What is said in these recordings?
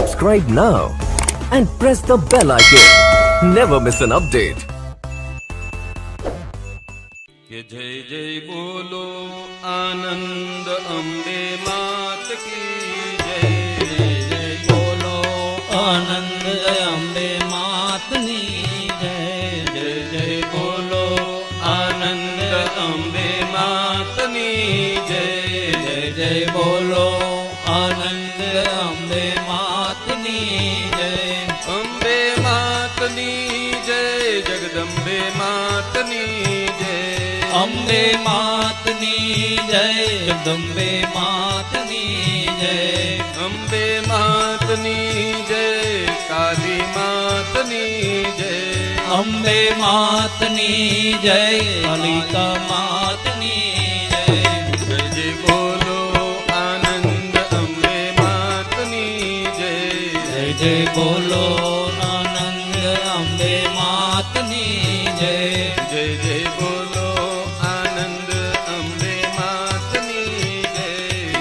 Subscribe now and press the bell icon. Never miss an update. કે જય જય બોલો આનંદ અંબે માત કી જય. જય બોલો આનંદ અંબે માતની જય. જય જય બોલો આનંદ અંબે માતની જય. જય જય બોલો આનંદ અંબે માતની જય. અંબે માતની જય, જગદંબે માતની જય. અંબે માતની જય, જગદંબે માતની જય. અંબે માતની જય, કાલી માતની જય. અંબે માતની જય, કાલિકા માતની જય. જય જય બોલો આનંદ અંબે માતની જય. જય જય બોલો આનંદ અંબે માતની જય. જય જય બોલો આનંદ અંબે માતની જય.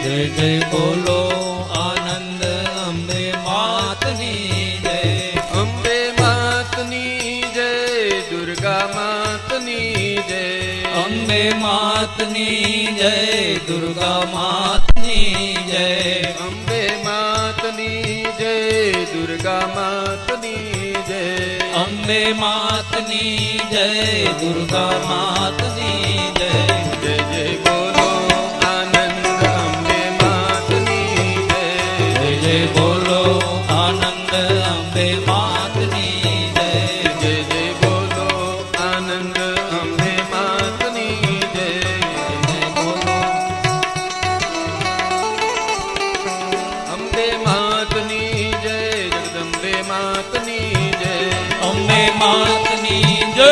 જય જય બોલો આનંદ અંબે માતની જય. અંબે માતની જય, દુર્ગા માતની જય. અંબે માતની જય, દુર્ગા માતની જય. અંબે માતની જય, દુર્ગા માતની જય. અંબે માતની જય, દુર્ગા માતની જય. જય જય બોલો આનંદ અંબે માતની જય. જય જય બોલો આનંદ અંબે માતની જય. જય જય બોલો આનંદ અંબે માતની જય. જય બોલો અંબે માતની જય, જગદંબે માતની જય. અંબે માતની જય,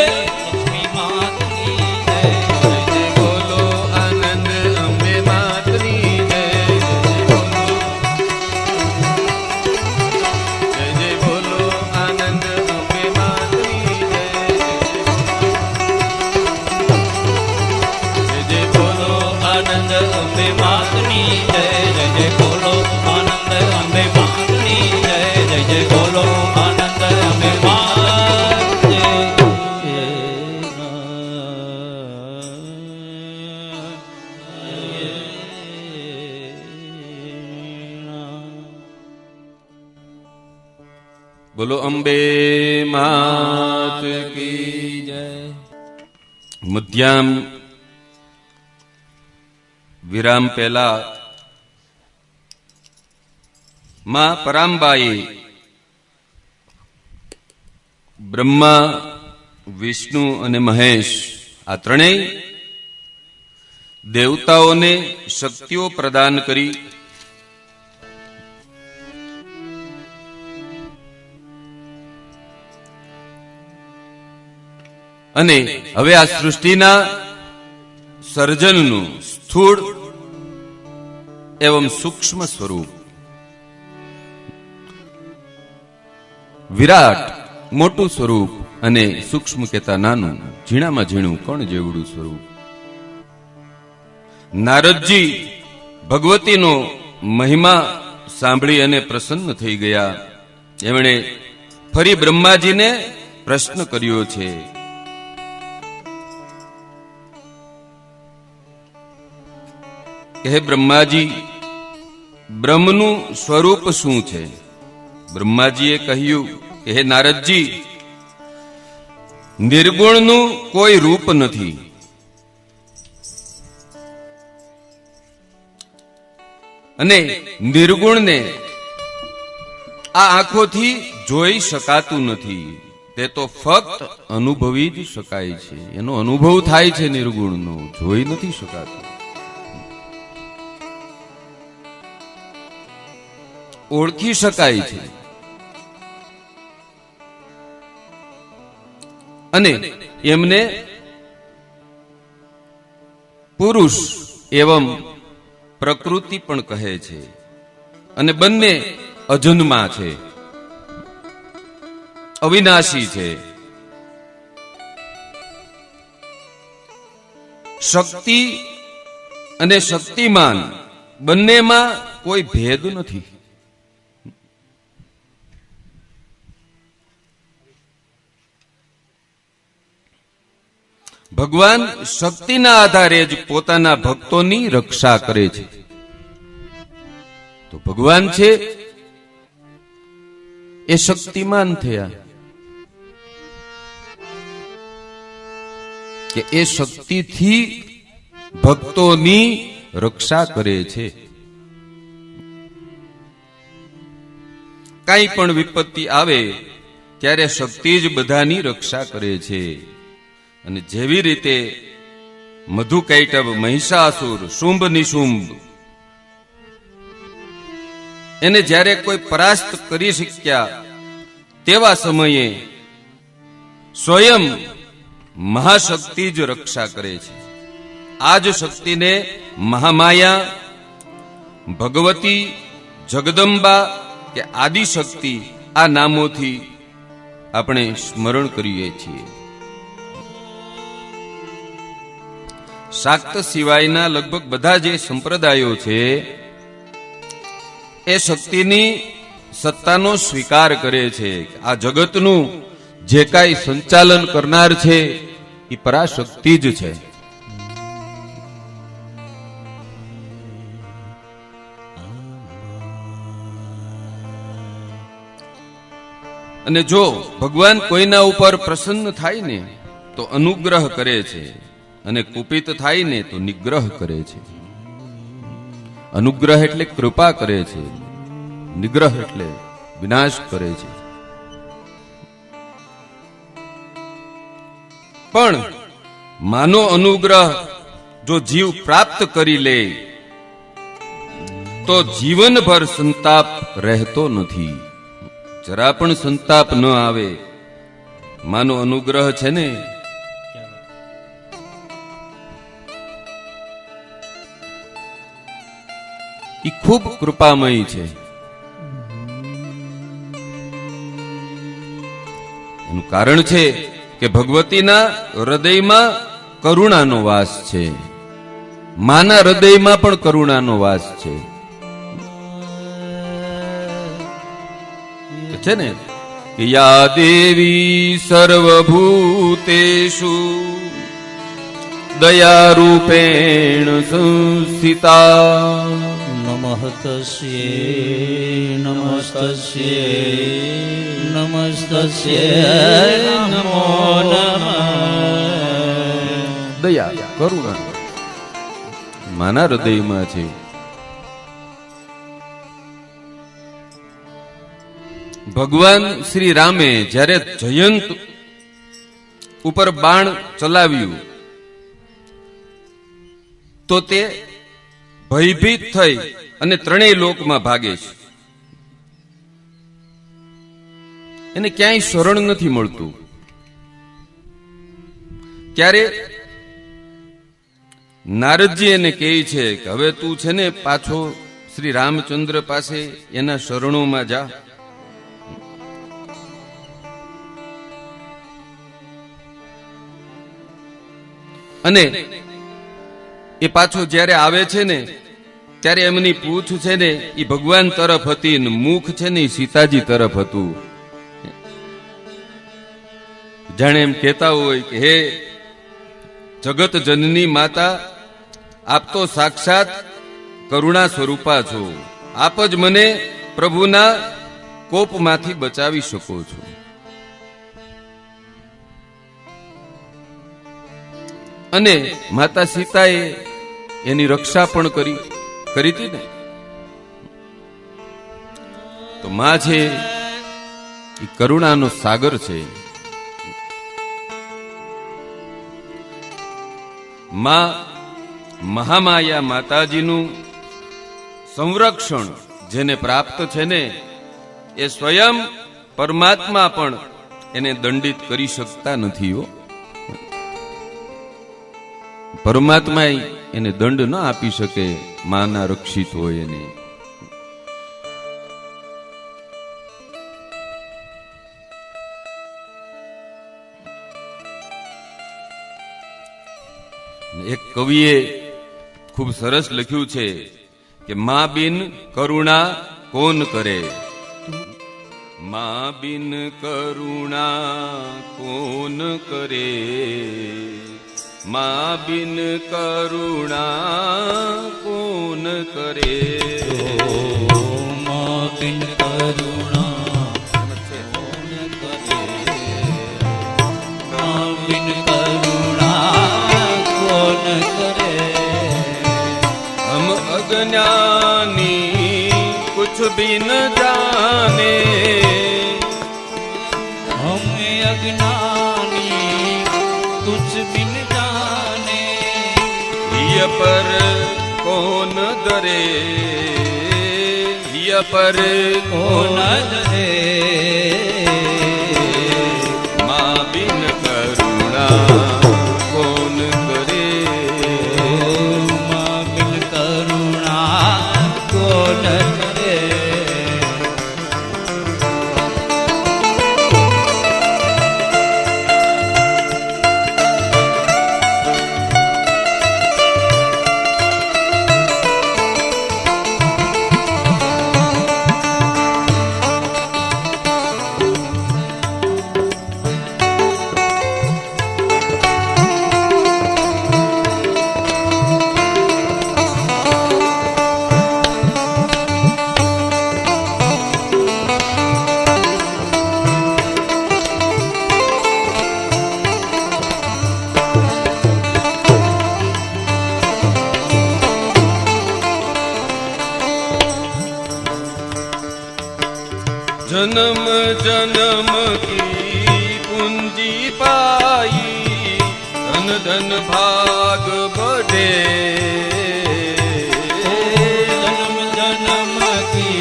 લક્ષ્મી માતની જય. જય જય બોલો આનંદ અંબે માતની જય. જય જય બોલો આનંદ અંબે માતની જય. જય જય બોલો આનંદ અંબે માતની જય. જય જય બોલો આનંદ અંબે માતની જય. જય જય બોલો આનંદ અંબે બોલો અંબે માત કી જય. મધ્યામ વિરામ પહેલા માં પરાંબાઈ બ્રહ્મા, વિષ્ણુ અને મહેશ આ ત્રણેય દેવતાઓને શક્તિઓ પ્રદાન કરી અને હવે આ સૃષ્ટિના સર્જનનું સ્થૂળ એવં સૂક્ષ્મ સ્વરૂપ, વિરાટ મોટું સ્વરૂપ અને સૂક્ષ્મ કહેતા નાનું, ઝીણામાં ઝીણું કણ જેવડું સ્વરૂપ. નારદજી ભગવતીનો મહિમા સાંભળી અને પ્રસન્ન થઈ ગયા. એમણે ફરી બ્રહ્માજીને પ્રશ્ન કર્યો છે કે હે બ્રહ્માજી, બ્રહ્મનું સ્વરૂપ શું છે? બ્રહ્માજીએ કહ્યું કે હે નારદજી, નિર્ગુણનું કોઈ રૂપ નથી. અને નિર્ગુણને આ આંખોથી જોઈ શકાતું નથી. તે તો ફક્ત અનુભવી જ શકાય છે. એનો અનુભવ થાય છે નિર્ગુણનો, જોઈ નથી શકાતું. ઓળખી શકાય છે. અને એમને પુરુષ એવં પ્રકૃતિ પણ કહે છે. અને બંને અજન્મા છે, અવિનાશી છે. શક્તિ અને શક્તિમાન બંનેમાં કોઈ ભેદ નથી. ભગવાન શક્તિના આધારે જ પોતાના ભક્તોની રક્ષા કરે છે. તો ભગવાન છે એ શક્તિમાન થયા કે એ શક્તિથી ભક્તોની રક્ષા કરે છે. કાંઈ પણ વિપત્તિ આવે ત્યારે શક્તિ જ બધાની રક્ષા કરે છે. અને જેવી રીતે મધુકૈટભ, મહિષાસુર, શુંભ નિશુંભ એને જ્યારે કોઈ પરાસ્ત કરી શક્યા તેવા સમયે સ્વયં મહાશક્તિ જ રક્ષા કરે છે. આ જ શક્તિને મહામાયા, ભગવતી, જગદંબા કે આદિશક્તિ આ નામોથી આપણે સ્મરણ કરીએ છીએ. શાક્ત સિવાયના લગભગ બધા જે સંપ્રદાયો છે એ શક્તિની સત્તાનો સ્વીકાર કરે છે. આ જગતનું જે કાંઈ સંચાલન કરનાર છે એ પરાશક્તિ જ છે. અને જો ભગવાન કોઈના ઉપર પ્રસન્ન થાય ને તો અનુગ્રહ કરે છે, અને કુપિત થાય ને તો નિગ્રહ કરે છે. અનુગ્રહ એટલે કૃપા કરે છે, નિગ્રહ એટલે વિનાશ કરે છે. પણ માનો અનુગ્રહ જો જીવ પ્રાપ્ત કરી લે તો જીવનભર સંતાપ રહેતો નથી. જરા પણ સંતાપ ન આવે. માનો અનુગ્રહ છે ને એ ખૂબ કૃપામય છે. એનું કારણ છે કે ભગવતીના હૃદયમાં કરુણાનો વાસ છે. માના હૃદયમાં પણ કરુણાનો વાસ છે. છે ને કે યા દેવી સર્વભૂતેષુ દયારૂપેણ સંસ્થિતા નમઃ તસ્યૈ નમસ્તસ્યૈ નમસ્તસ્યૈ નમો નમઃ. દયા, કરુણા માના હૃદયમાં છે. ભગવાન શ્રી રામે જ્યારે જયંત ઉપર બાણ ચલાવ્યું તો તે ભયભીત થઈ અને ત્રણેય લોકમાં ભાગે છે. એને ક્યાંય શરણ નથી મળતું. ત્યારે નારદજી એને કહે છે કે હવે તું છે ને પાછો શ્રી રામચંદ્ર પાસે એના શરણોમાં જા. અને એ પાછો જ્યારે આવે છે ને ત્યારે એમની પૂછ છે ને એ ભગવાન તરફ હતી ને મુખ છે ને એ સીતાજી તરફ હતું. જાણે એમ કહેતા હોય કે હે જગત જનની માતા, આપ તો સાક્ષાત કરુણા સ્વરૂપા છો. આપ જ મને પ્રભુના કોપમાંથી બચાવી શકો છો. અને માતા સીતાએ એની રક્ષા પણ કરી હતી ને. તો માં છે એ કરુણાનો સાગર છે. માં મહામાયા માતાજીનું સંરક્ષણ જેને પ્રાપ્ત છે ને એ સ્વયં પરમાત્મા પણ એને દંડિત કરી શકતા નથી. હો, પરમાત્મા એને દંડ ન આપી શકે માના રક્ષિત હોય એને. એક કવિએ ખૂબ સરસ લખ્યું છે કે મા બિન કરુણા કોણ કરે. મા બિન કરુણા કોણ કરે. મા બિન કરુણા કોન કરે. મા બિન કરુણા કોન કરે. મા બિન કરુણા કોન કરે. હમ અજ્ઞાની કુછ ભી ન જાને. હમે અજ્ઞાની कुछ बिन जाने. ય પર કોન દરે. ય પર कौन કોન दरे. મા બિન કરુણા કોન કરે. माँ बिन करुणा कौन करे. जन्म जन्म की पूंजी पाई. धन धन भाग बढ़े. जन्म जन्म की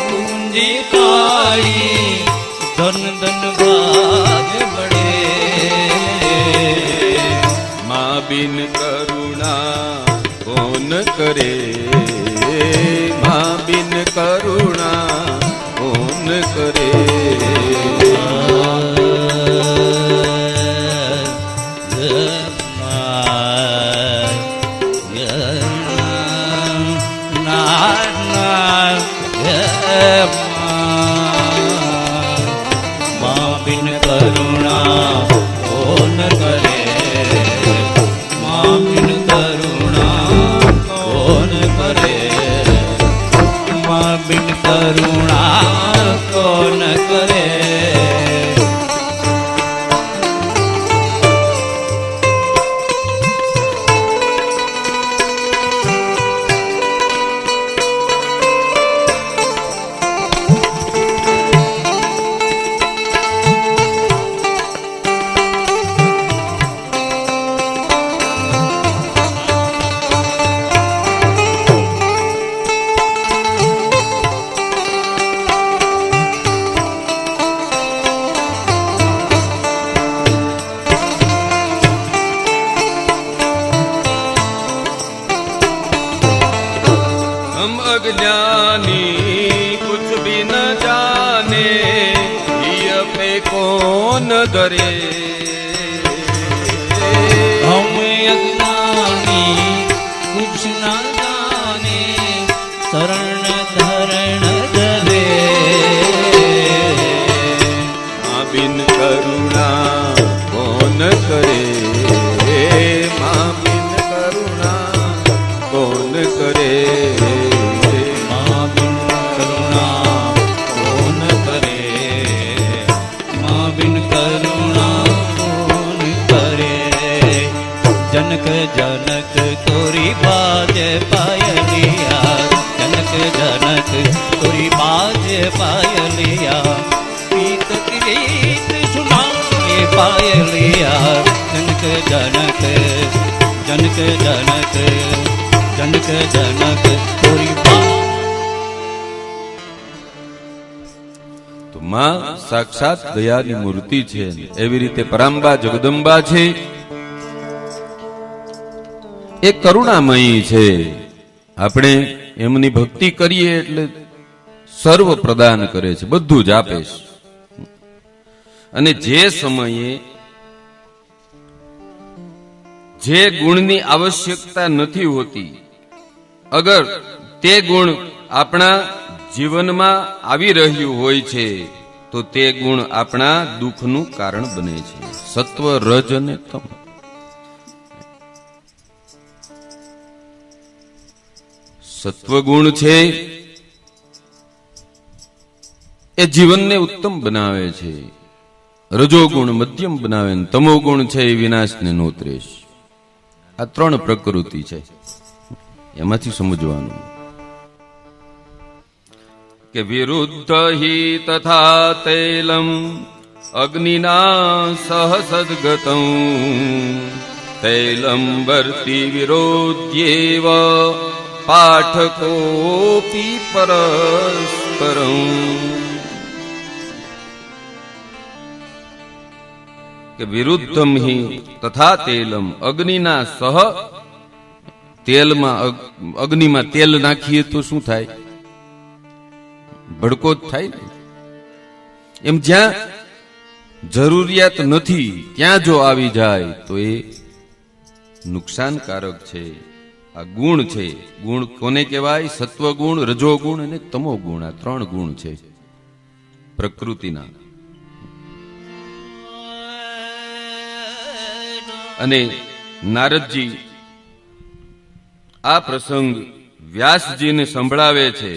पूंजी पाई. धन धन भाग बढ़े. माँ बिन करुणा कौन करे. माँ बिन करुणा कौन करे. माँ बिन करुणा कौन करे. माँ बिन करुणा कौन करे. माँ बिन करुणा कौन करे. हम अज्ञानी कुछ भी न जाने. य पे कौन दरे. हम अज्ञानी कुछ न जाने. शरण धरण धरे. माँ बिन करुणा कौन करे. माँ बिन करुणा कौन करे. माँ बिन करुणा कौन करे. माँ बिन करुणा कौन करे. जनक जनक तोरी बाज पायलिया. जनक जनक तोरी बाज पायलिया. प्रीत की रीत सुनाए पायलिया. जनक जनक जनक जनक जनक जनक तोरी बाज. તો માં સાક્ષાત દયાની મૂર્તિ છે. એવી રીતે પરાંબા જગદંબા છે એ કરુણામયી છે. આપણે એમની ભક્તિ કરીએ એટલે સર્વ પ્રદાન કરે છે, બધું જ આપે છે. અને જે સમયે જે ગુણની આવશ્યકતા નથી હોતી, અગર તે ગુણ આપણા જીવનમાં આવી રહ્યું હોય છે તો તે ગુણ આપણા દુઃખનું કારણ બને છે. સત્વ, રજ અને તમ. સત્વગુણ છે એ જીવનને ઉત્તમ બનાવે છે, રજોગુણ મધ્યમ બનાવે, તમોગુણ છે એ વિનાશને નોતરે. આ ત્રણ પ્રકૃતિ છે, એમાંથી સમજવાનું કે વિરુદ્ધ હિ તથા તૈલમ અગ્નિના સહસદગતં તૈલમ વર્તી વિરોધ્યેવ પાઠકોપી પરસ્પરં. કે વિરુદ્ધમ હિ તથા તેલમ અગ્નિના સહ, તેલમાં અગ્નિમાં તેલ નાખીએ તો શું થાય? ભડકો જ થાય ને. એમ જ્યાં જરૂરિયાત નથી ત્યાં જો આવી જાય તો એ નુકસાનકારક છે. આ ગુણ છે. ગુણ કોને કહેવાય? સત્વગુણ, રજોગુણ અને તમોગુણ. આ ત્રણ ગુણ છે પ્રકૃતિના. અને નારદજી આ પ્રસંગ વ્યાસજીને સંભળાવે છે,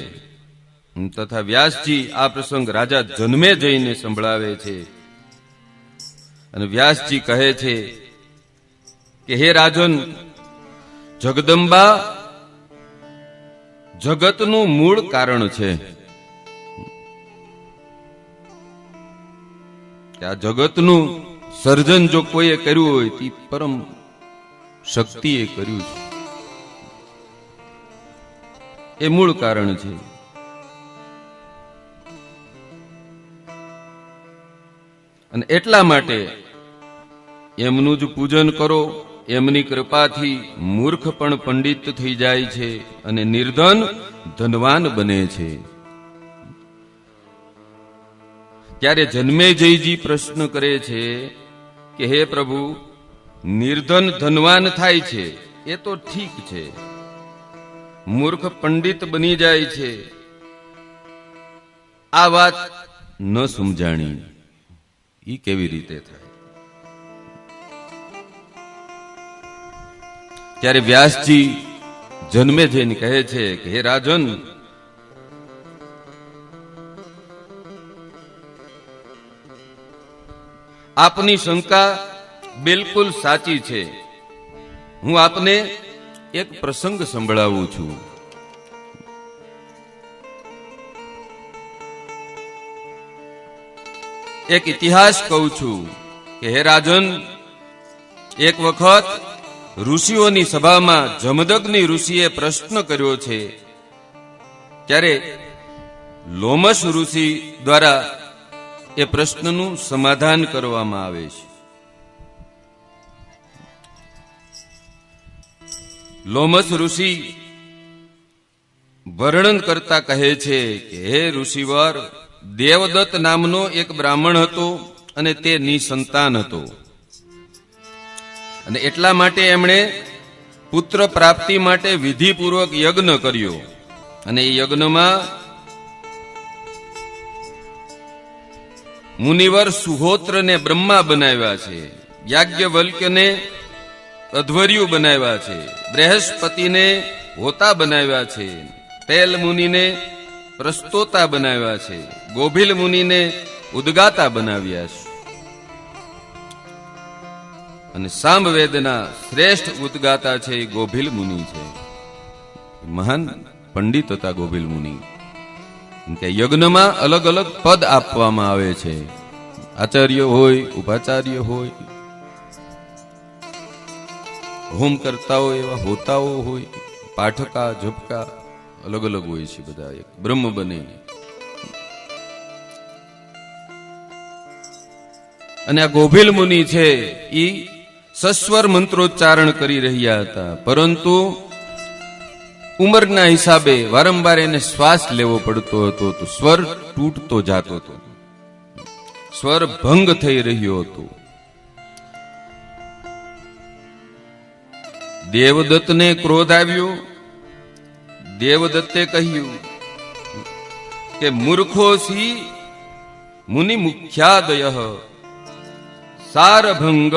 તથા વ્યાસજી આ પ્રસંગ રાજા જન્મે જઈને સંભળાવે છે. અને વ્યાસજી કહે છે કે હે રાજન, જગદંબા જગતનું મૂળ કારણ છે. આ જગતનું સર્જન જો કોઈએ કર્યું હોય તે પરમ શક્તિએ કર્યું છે. એ મૂળ કારણ છે. અને એટલા માટે એમનું જ પૂજન કરો. એમની કૃપાથી મૂર્ખ પણ પંડિત થઈ જાય છે અને નિર્ધન ધનવાન બને છે. ત્યારે જન્મેજયજી પ્રશ્ન કરે છે કે હે પ્રભુ, નિર્ધન ધનવાન થાય છે એ તો ઠીક છે, મૂર્ખ પંડિત બની જાય છે, આ વાત ન સમજાણી. ઈ કેવી રીતે થાય? ત્યારે વ્યાસજી જન્મે જઈને કહે છે કે હે રાજન, આપની શંકા બિલકુલ સાચી છે. હું આપને એક પ્રસંગ સંભળાવું છું. એક ઇતિહાસ કહું છું કે હે રાજન, એક વખત ઋષિઓની સભામાં જમદગ્નિ ઋષિએ પ્રશ્ન કર્યો છે. ત્યારે લોમશ ઋષિ દ્વારા એ પ્રશ્નનું સમાધાન કરવામાં આવે છે. લોમશ ઋષિ વર્ણન કરતા કહે છે કે હે ઋષિવર, દેવદત્ત નામનો એક બ્રાહ્મણ હતો અને તે નિસંતાન હતો. અને એટલા માટે એમણે પુત્ર પ્રાપ્તિ માટે વિધિપૂર્વક યજ્ઞ કર્યો. અને એ યજ્ઞમાં મુનિવર સુહોત્રને બ્રહ્મા બનાવ્યા છે, યાજ્ઞવલ્ક્યને અધ્વર્યુ બનાવ્યા છે, બૃહસ્પતિને હોતા બનાવ્યા છે, તેલ મુનિને પ્રસ્તોતા બનાવ્યા છે, ગોભીલ મુનિને ઉદગાતા બનાવ્યા છે. અને સામવેદના શ્રેષ્ઠ ઉદગાતા છે એ ગોભીલ મુનિ છે. મહાન પંડિત હતા ગોભીલ મુનિ. કે યજ્ઞમાં અલગ અલગ પદ આપવામાં આવે છે. આચાર્ય હોય, ઉપાચાર્ય હોય, હોમ કરતાઓ એવા હોતાઓ હોય, પાઠકા જપકા અલગ અલગ હોય છે. બધા એક બ્રહ્મ બને. અને આ ગોભીલ મુનિ છે ઈ સસ્વર મંત્રોચ્ચારણ કરી રહ્યા હતા, પરંતુ ઉંમરના હિસાબે વારંવાર એને શ્વાસ લેવો પડતો હતો, તો સ્વર તૂટતો જાતો હતો, સ્વર ભંગ થઈ રહ્યો હતો. દેવદત્તને ક્રોધ આવ્યો. દેવદત્તે કહ્યું કે મૂર્ખોસી મુનિ મુખ્યાદય સારભંગ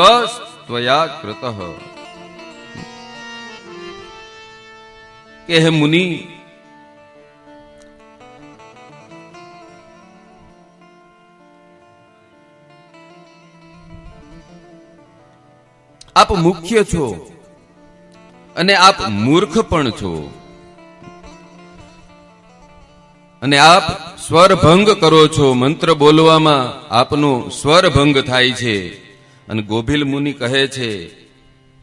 ત્વયા કૃતઃ. કે હે મુનિ, આપ મુખ્ય છો અને આપ મૂર્ખ પણ છો, અને આપ સ્વરભંગ કરો છો. મંત્ર બોલવામાં આપનો સ્વરભંગ થાય છે. અને ગોભીલ મુનિ કહે છે,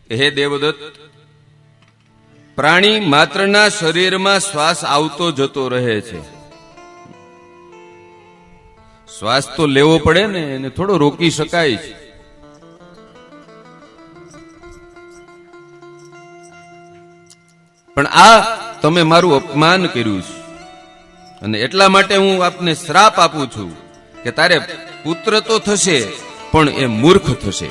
હે દેવદત્ત, પ્રાણી માત્રના શરીરમાં શ્વાસ આવતો જતો રહે છે. શ્વાસ તો લેવો પડે ને, એને થોડો રોકી શકાય છે. પણ આ તમે મારું અપમાન કર્યું છે, અને એટલા માટે હું આપને શ્રાપ આપું છું કે તારે પુત્ર તો થશે પણ એ મૂર્ખ થશે.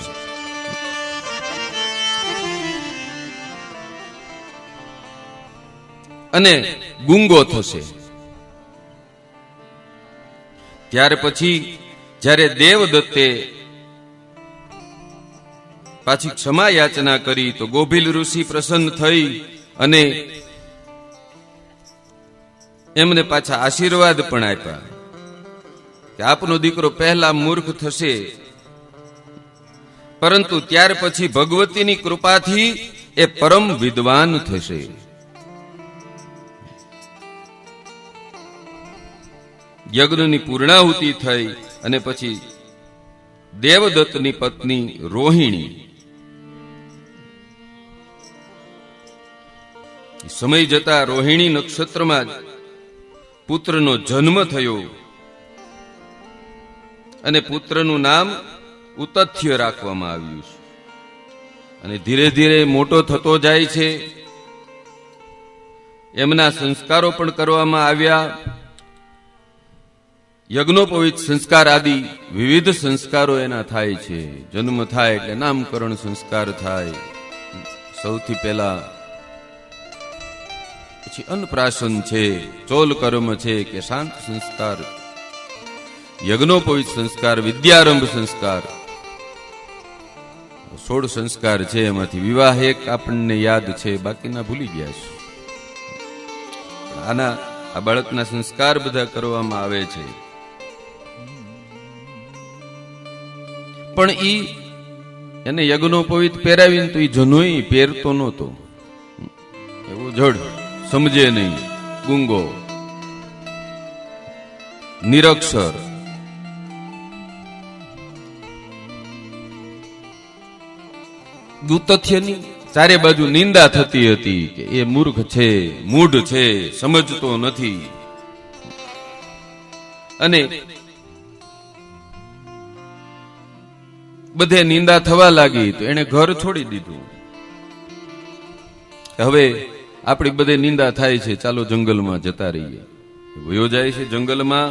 અને ગુંગો થશે. ત્યાર પછી જ્યારે દેવદત્તે પાછી ક્ષમા યાચના કરી તો ગોભીલ ઋષિ પ્રસન્ન થઈ અને એમને પાછા આશીર્વાદ પણ આપ્યા કે આપનો દીકરો પહેલા મૂર્ખ થશે, પરંતુ ત્યાર પછી ભગવતીની કૃપાથી એ પરમ વિદ્વાન થશે. યજ્ઞની પૂર્ણાહુતિ થઈ અને પછી દેવદત્તની પત્ની રોહિણી, સમય જતા રોહિણી નક્ષત્રમાં પુત્રનો જન્મ થયો અને પુત્રનું નામ ઉતથ્ય રાખવામાં આવ્યું છે. અને ધીરે ધીરે મોટો થતો જાય છે. એમના સંસ્કારો પણ કરવામાં આવ્યા. યજ્ઞોપવિત સંસ્કાર આદિ વિવિધ સંસ્કારો એના થાય છે. જન્મ થાય એટલે નામકરણ સંસ્કાર થાય સૌથી પહેલા, પછી અન્નપ્રાશન છે, ચોલ કર્મ છે કે શાંત સંસ્કાર, યજ્ઞોપવિત સંસ્કાર, વિદ્યારંભ સંસ્કાર, 16 સંસ્કાર છે. એમાંથી વિવાહ એક આપણને યાદ છે, બાકીના ભૂલી ગયા છે. આના આ બાળકના સંસ્કાર બધા કરવામાં આવે છે. પણ એને યજ્ઞોપવિત પહેરાવીને તો જનોય પહેરતો નહોતો. એવો જડ, સમજે નહીં, ગુંગો, નિરક્ષર. દુતથ્યની ચારે બાજુ નિંદા થતી હતી કે એ મૂર્ખ છે, મૂઢ છે, સમજતો નથી. અને બધે નિંદા થવા લાગી તો એને ઘર છોડી દીધું. હવે આપણી બધે નિંદા થાય છે, ચાલો જંગલમાં જતા રહીએ. વયો જાય છે જંગલમાં.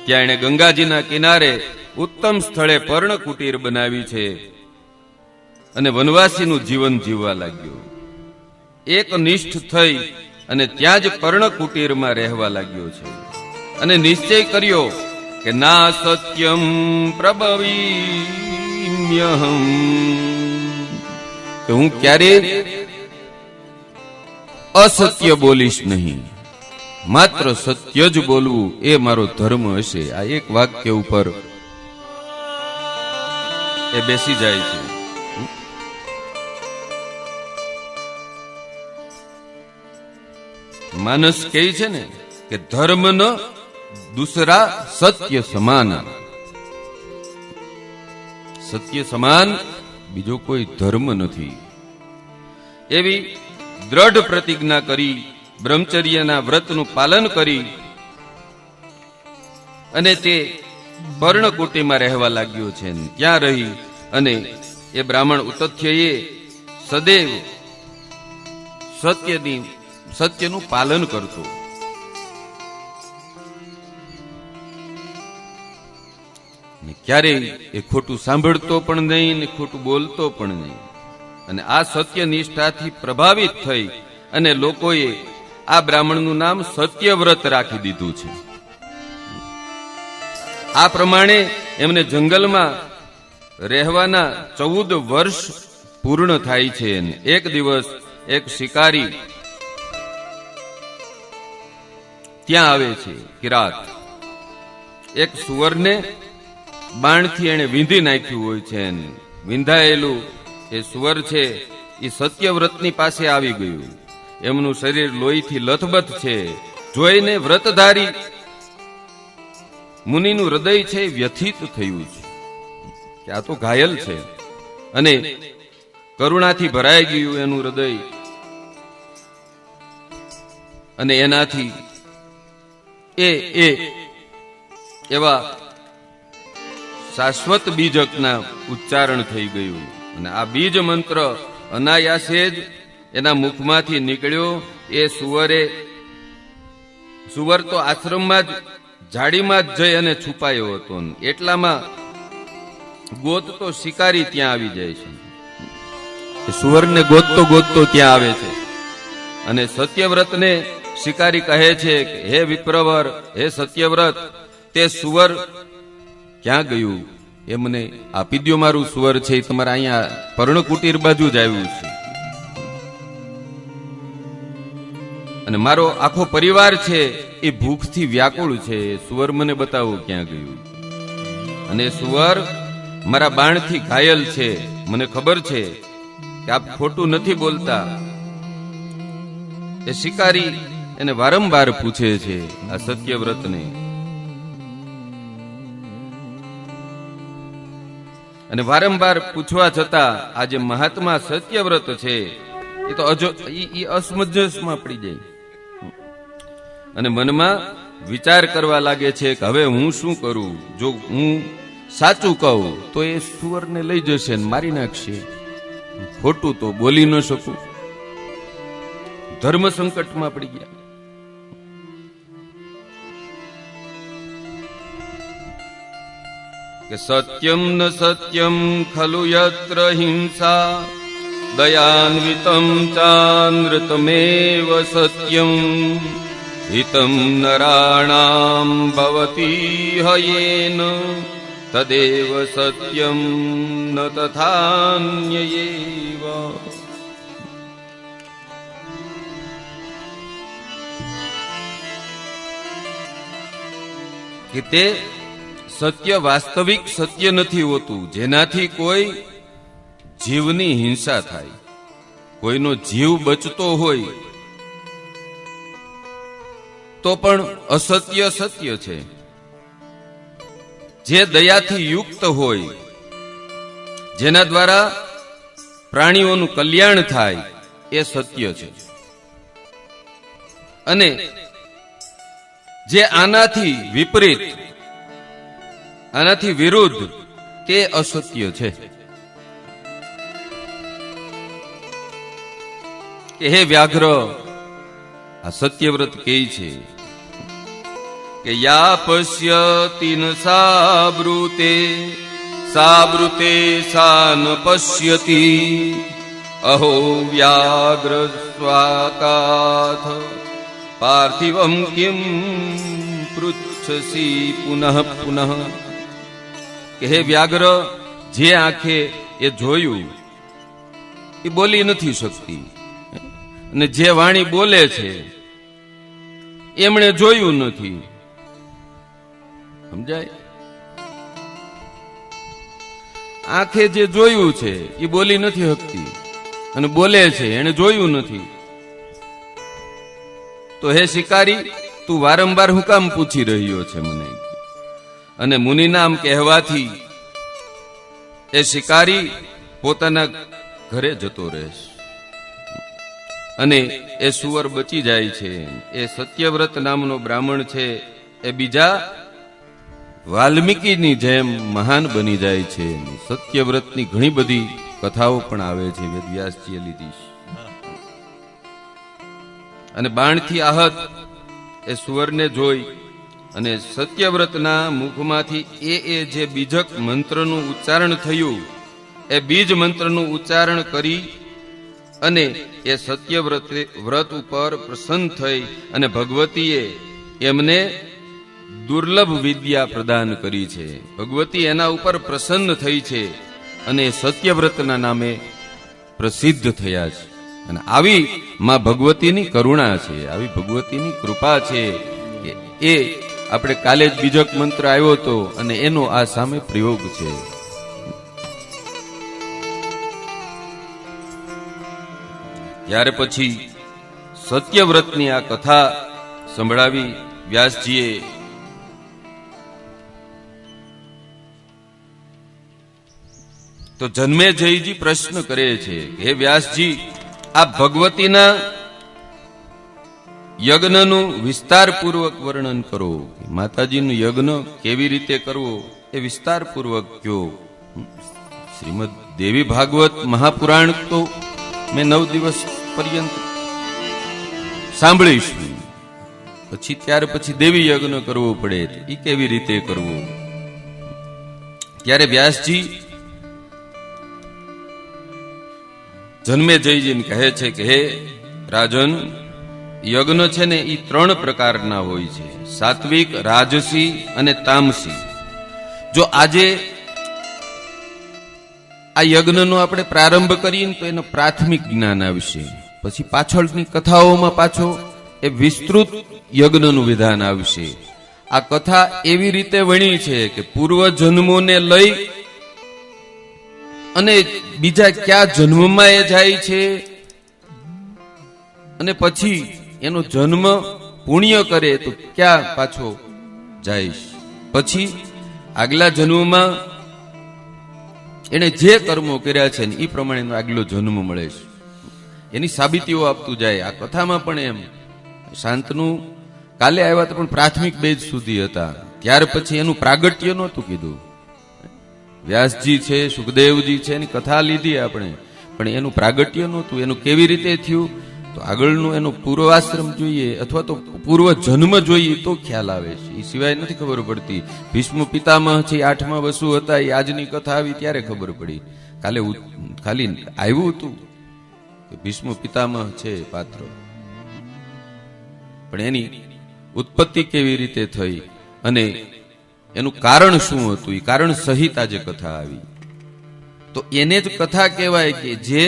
ત્યાં એને ગંગાજીના કિનારે ઉત્તમ સ્થળે પર્ણકુટીર બનાવી છે અને વનવાસીનું જીવન જીવવા લાગ્યો. એકનિષ્ઠ થઈ અને ત્યાં જ પર્ણકુટીરમાં રહેવા લાગ્યો છે. અને નિશ્ચય કર્યો કે ના સત્યમ પ્રભવિમ્યહમ, કે હું ક્યારેય અસત્ય બોલીશ નહીં, માત્ર સત્ય જ બોલવું એ મારો ધર્મ હશે. આ એક વાક્ય ઉપર એ બેસી જાય છે. માનસ કહે છે ને કે ધર્મ ન દૂસરા સત્ય સમાન. સત્ય સમાન બીજો કોઈ ધર્મ નથી. એવી દ્રઢ પ્રતિજ્ઞા કરી, બ્રહ્મચર્યના વ્રતનું પાલન કરી અને તે પર્ણકુટીમાં રહેવા લાગ્યો છે. ત્યાં રહી અને એ બ્રાહ્મણ ઉતથ્યએ સદૈવ સત્યનું પાલન કરતો. ક્યારેય એ ખોટું સાંભળતો પણ નહીં ને ખોટું બોલતો પણ નહીં. અને આ સત્ય નિષ્ઠાથી પ્રભાવિત થઈ અને લોકોએ આ બ્રાહ્મણનું નામ સત્યવ્રત રાખી દીધું છે. આ પ્રમાણે એમને જંગલમાં રહેવાના 14 વર્ષ પૂર્ણ થાય છે. એક દિવસ એક શિકારી ત્યાં આવે છે, કિરાત. એક સુવરને બાણથી એને વીંધી નાખ્યું હોય છે. વિંધાયેલું એ સુવર છે એ સત્યવ્રતની પાસે આવી ગયું. એમનું શરીર લોહીથી લથબથ છે. જોઈને વ્રતધારી મુનિનું હૃદય છે વ્યથિત થયું છે કે આ તો ઘાયલ છે, અને કરુણાથી ભરાઈ ગયું એનું હૃદય, અને એનાથી એવા શાશ્વત બીજકના ઉચ્ચારણ થઈ ગયું. અને આ બીજ મંત્ર અનાયાસે જ એના મુખમાંથી નીકળ્યો. એ સુવર તો આશ્રમમાં જ ઝાડીમાં જ જઈ અને છુપાયો હતો. એટલામાં ગોતતો શિકારી ત્યાં આવી જાય છે. સુવરને ગોતતો ત્યાં આવે છે, અને સત્યવ્રતને શિકારી કહે છે કે હે વિપ્રવર, હે સત્યવ્રત, તે સુવર ક્યાં ગયું? એ મને આપી દ્યો. મારું સુવર છે એ તમારા અહીંયા પર્ણકુટીર બાજુ જ આવ્યું છે, અને મારો આખો પરિવાર છે એ ભૂખથી વ્યાકુળ છે. સુવર મને બતાવો ક્યાં ગયું. અને સુવર મારા બાણથી ઘાયલ છે. મને ખબર છે કે આપ ખોટું નથી બોલતા. એ શિકારી એને વારંવાર પૂછે છે આ સત્યવ્રતને, અને વારંવાર પૂછવા છતાં આ જે મહાત્મા સત્યવ્રત છે એ તો અસમંજસમાં પડી જાય, અને મનમાં વિચાર કરવા લાગે છે કે હવે હું શું કરું? જો હું સાચું કહું તો એ સુવરને લઈ જશે ને મારી નાખશે, ખોટું તો બોલી ન શકું. ધર્મ સંકટમાં પડી ગયા. કે સત્યમ ન સત્યમ ખલુ યત્ર હિંસા દયાન્વિતમ ચાનૃતમેવ સત્યમ હિતમ નરાણામ ભવતી હયેન તદેવ સત્યમ ન તથાન્યયેવ. કે તે સત્ય વાસ્તવિક સત્ય નથી હોતું જેનાથી કોઈ જીવની હિંસા થાય, કોઈનો જીવ બચતો હોય તો પણ અસત્ય સત્ય છે. જે દયાથી યુક્ત હોય, જેના દ્વારા પ્રાણીઓનું કલ્યાણ થાય, એ સત્ય છે. અને જે આનાથી વિપરીત, આનાથી વિરુદ્ધ, તે અસત્ય છે. કે હે વ્યાઘ્ર, આ સત્યવ્રત કહે છે કે યા પશ્યતિ ન સાબ્રુતે સાબ્રુતે સા ન પશ્યતિ અહો વ્યાઘ્ર સ્વાકાથ પાર્થિવમ કિમ પૃચ્છસી પુનઃ પુનઃ. કે હે વ્યાઘ્ર, જે આંખે એ જોયું એ બોલી નથી શકતી, અને જે વાણી બોલે છે એમણે જોયું નથી. સમજાય? આંખે જે જોયું છે એ બોલી નથી શકતી, અને બોલે છે એને જોયું નથી. તો હે શિકારી, તું વારંવાર હું કામ પૂછી રહ્યો છે મને? અને મુનિના આમ કહેવાથી એ શિકારી પોતાના ઘરે જતો રહેશે, અને એ સુવર બચી જાય છે. એ સત્યવ્રત નામનો બ્રાહ્મણ છે એ બીજા વાલ્મીકીની જેમ મહાન બની જાય છે. સત્યવ્રતની ઘણી બધી કથાઓ પણ આવે છે, વેદવ્યાસજીએ લીધી. અને બાણથી આહત એ સુવરને જોઈ અને સત્યવ્રતના મુખમાંથી એ જે બીજક મંત્રનું ઉચ્ચારણ થયું, એ બીજ મંત્રનું ઉચ્ચારણ કરી અને એ સત્યવ્રત ઉપર પ્રસન્ન થઈ, અને ભગવતીએ એમને દુર્લભ વિદ્યા પ્રદાન કરી છે. ભગવતી એના ઉપર પ્રસન્ન થઈ છે, અને સત્યવ્રતના નામે પ્રસિદ્ધ થયા છે. અને આવી માં ભગવતીની કરુણા છે, આવી ભગવતીની કૃપા છે કે એ આપણે કાલે જ બીજક મંત્ર આવ્યો હતો, અને એનો આ સામે પ્રયોગ છે. ત્યાર પછી સત્યવ્રતની આ કથા સંભળાવી વ્યાસજીએ. તો જન્મેજયજી પ્રશ્ન કરે છે, હે વ્યાસજી, આ ભગવતીના યજ્ઞનું વિસ્તારપૂર્વક વર્ણન કરો. માતાજીનું યજ્ઞ કેવી રીતે કરવો એ વિસ્તારપૂર્વક કયો. શ્રીમદ દેવી ભાગવત મહાપુરાણ તો મેં 9 દિવસ પર્યંત સાંભળીશું. પછી ત્યાર પછી દેવી યજ્ઞ કરવો પડે, એ કેવી રીતે કરવો. ત્યારે વ્યાસજી જન્મેજયજીને કહે છે કે હે રાજન, યજ્ઞ છે ને એ 3 પ્રકારના હોય છે, સાત્વિક, રાજસી અને તામસી. જો આજે આ યજ્ઞનો આપણે પ્રારંભ કરીએ તો એનો પ્રાથમિક જ્ઞાન આવશે, પછી પાછળની કથાઓમાં પાછો એ વિસ્તૃત યજ્ઞનું વિધાન આવશે. આ કથા એવી રીતે વણી છે કે પૂર્વ જન્મોને લઈ અને બીજા કયા જન્મમાં એ જાય છે, અને પછી એનો જન્મ પુણ્ય કરે તો ક્યાં પાછો જાય, પછી આગલા જન્મમાં એને જે કર્મો કર્યા છે ને એ પ્રમાણે આગલો જન્મ મળે છે. એની સાબિતીઓ આપતું જાય. આ કથામાં પણ એમ શાંતનું કાલે આવ્યા તો પણ પ્રાથમિક બેજ સુધી હતા, ત્યાર પછી એનું પ્રાગટ્ય નહોતું કીધું. વ્યાસજી છે, સુખદેવજી છે, એની કથા લીધી આપણે, પણ એનું પ્રાગટ્ય નહોતું. એનું કેવી રીતે થયું તો આગળનું એનો પૂર્વાશ્રમ જોઈએ અથવા તો પૂર્વ જન્મ જોઈએ તો ખ્યાલ આવે છે, એ સિવાય નથી ખબર પડતી. ભીષ્મ પિતામહ છે, 8મા વસુ હતા, એ આજની કથા આવી ત્યારે ખબર પડી. કાલે ખાલી આવ્યું હતું કે ભીષ્મ પિતામહ છે પાત્ર, પણ એની ઉત્પત્તિ કેવી રીતે થઈ અને એનું કારણ શું હતું, એ કારણ સહિત આજે કથા આવી. તો એને જ કથા કહેવાય કે જે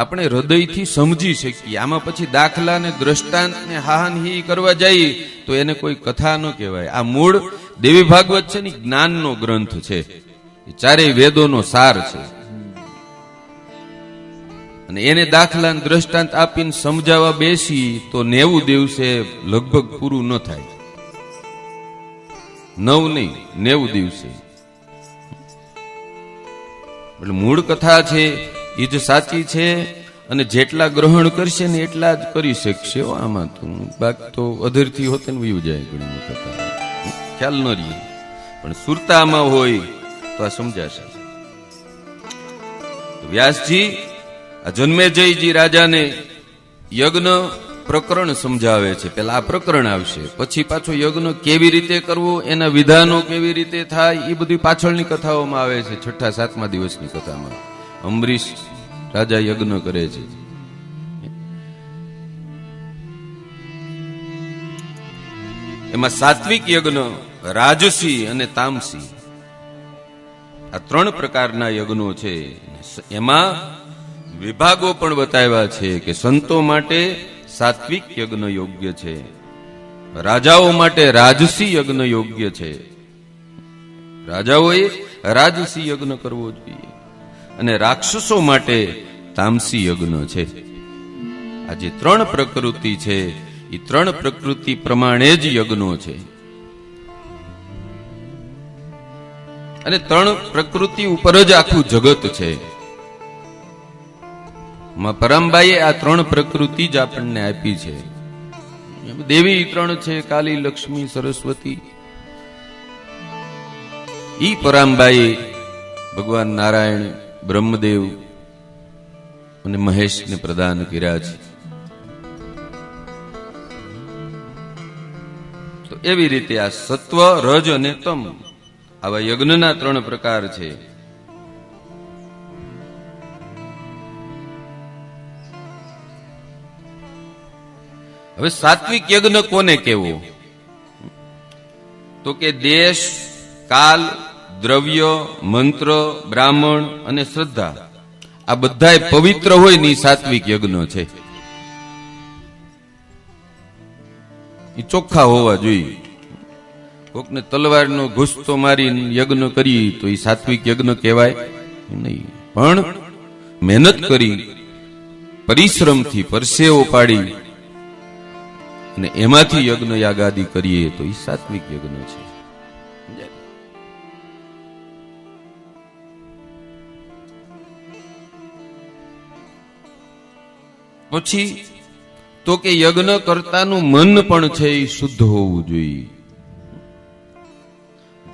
આપણે હૃદયથી સમજી શકીએ. આમાં પછી દાખલા ને દ્રષ્ટાંત ને હાહાનહી કરવા જઈએ તો એને કોઈ કથા ન કહેવાય. આ મૂળ દેવી ભાગવત છે ને જ્ઞાનનો ગ્રંથ છે, એ ચારેય વેદોનો સાર છે, અને એને દાખલા ને દ્રષ્ટાંત આપીને સમજાવવા બેસી તો 90 દિવસે લગભગ પૂરું ન થાય. 9 નહીં, 90 દિવસે. એટલે મૂળ કથા છે એ જ સાચી છે, અને જેટલા ગ્રહણ કરશે ને એટલા જ કરી શકશે. આમાં તો બાકી તો અધરથી હોતે ને વયું જાય, ઘણી વખત ખ્યાલ ન રહે. પણ સુરતામાં હોય તો આ સમજાશે. વ્યાસજી આ જન્મેજયજી રાજાને યજ્ઞ પ્રકરણ સમજાવે છે. પેલા આ પ્રકરણ આવશે, પછી પાછો યજ્ઞ કેવી રીતે કરવો, એના વિધાનો કેવી રીતે થાય, એ બધી પાછળની કથાઓમાં આવે છે. 6ઠા 7મા દિવસની કથામાં અંબરીશ રાજા યજ્ઞ કરે છે. એમાં સાત્વિક યજ્ઞ, રાજસી અને તામસી, આ 3 પ્રકારના યજ્ઞો છે. એમાં વિભાગો પણ બતાવ્યા છે કે સંતો માટે સાત્વિક યજ્ઞ યોગ્ય છે, રાજાઓ માટે રાજસી યજ્ઞ યોગ્ય છે, રાજાઓએ રાજસી યજ્ઞ કરવો જોઈએ, અને રાક્ષસો માટે તામસી યજ્ઞ છે. આ જે 3 પ્રકૃતિ છે એ 3 પ્રકૃતિ પ્રમાણે જ યજ્ઞો છે, અને 3 પ્રકૃતિ ઉપર જ આખું જગત છે. પરમબાઈએ આ 3 પ્રકૃતિ જ આપણને આપી છે. દેવી 3 છે, કાલી, લક્ષ્મી, સરસ્વતી. ઈ પરમબાઈએ ભગવાન નારાયણ, બ્રહ્મદેવ અને મહેશને પ્રદાન કર્યા છે. તો એવી રીતે આ સત્વ, રજ અને તમ, આવા યજ્ઞના 3 પ્રકાર છે. હવે સાત્વિક યજ્ઞ કોને કહેવો? તો કે દેશ, કાલ, દ્રવ્ય, મંત્ર, બ્રાહ્મણ અને શ્રદ્ધા, આ બધાય પવિત્ર હોય ને સાત્વિક યજ્ઞ છે. એ ચોખ્ખા હોવા જોઈએ. કોકને તલવારનો ઘુસતો મારીને યજ્ઞ કરી તો એ સાત્વિક યજ્ઞ કહેવાય નહીં. પણ મહેનત કરી પરિશ્રમથી પરસેવો પાડી અને એમાંથી યજ્ઞ યાગાદી કરીએ તો એ સાત્વિક યજ્ઞ છે. પછી તો કે યજ્ઞ કરતાનું મન પણ છે એ શુદ્ધ હોવું જોઈએ,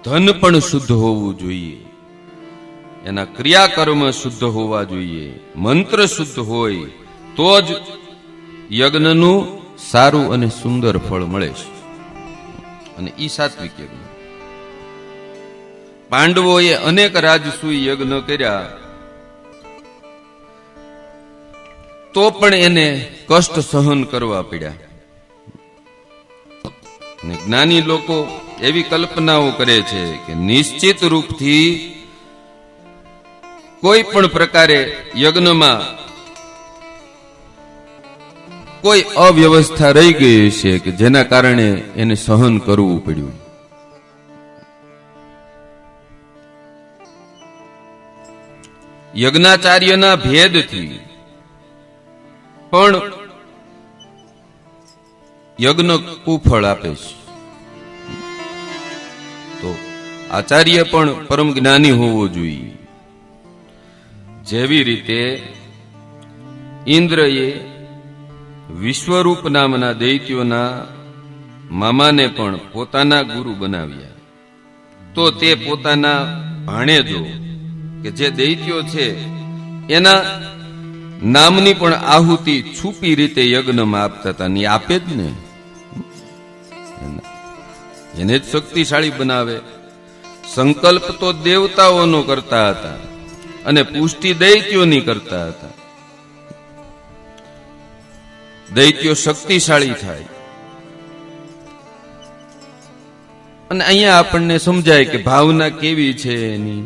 ધન પણ શુદ્ધ હોવું જોઈએ, એના ક્રિયાકર્મ શુદ્ધ હોવા જોઈએ, મંત્ર શુદ્ધ હોય તો જ યજ્ઞનું સારું અને સુંદર ફળ મળે છે. અને ઈ સાત્વિક યજ્ઞ. પાંડવોએ અનેક રાજસૂય યજ્ઞ કર્યા તો પણ એને કષ્ટ સહન કરવા પડ્યા. અને જ્ઞાની લોકો એવી કલ્પનાઓ કરે છે કે નિશ્ચિત રૂપથી કોઈ પણ પ્રકારે યજ્ઞમાં કોઈ અવ્યવસ્થા રહી ગઈ છે કે જેના કારણે એને સહન કરવું પડ્યું. યજ્ઞાચાર્યના ભેદથી પણ યજ્ઞ કુફળ આપે છે. તો આચાર્ય પણ પરમ જ્ઞાની હોવો જોઈએ. જેવી રીતે ઇન્દ્રએ વિશ્વરૂપ નામના દૈત્યોના મામાને પણ પોતાના ગુરુ બનાવ્યા, તો તે પોતાના ભાણેજો કે જે દૈત્યો છે એના નામની પણ આહુતિ છુપી રીતે યજ્ઞમાં આપતા હતા. ને આપે જ ને, એને જ શક્તિશાળી બનાવે. સંકલ્પ તો દેવતાઓનો કરતા હતા અને પુષ્ટિ દૈત્યોની કરતા હતા. દૈત્યો શક્તિશાળી થાય. અને અહીંયા આપણને સમજાય કે ભાવના કેવી છે એની.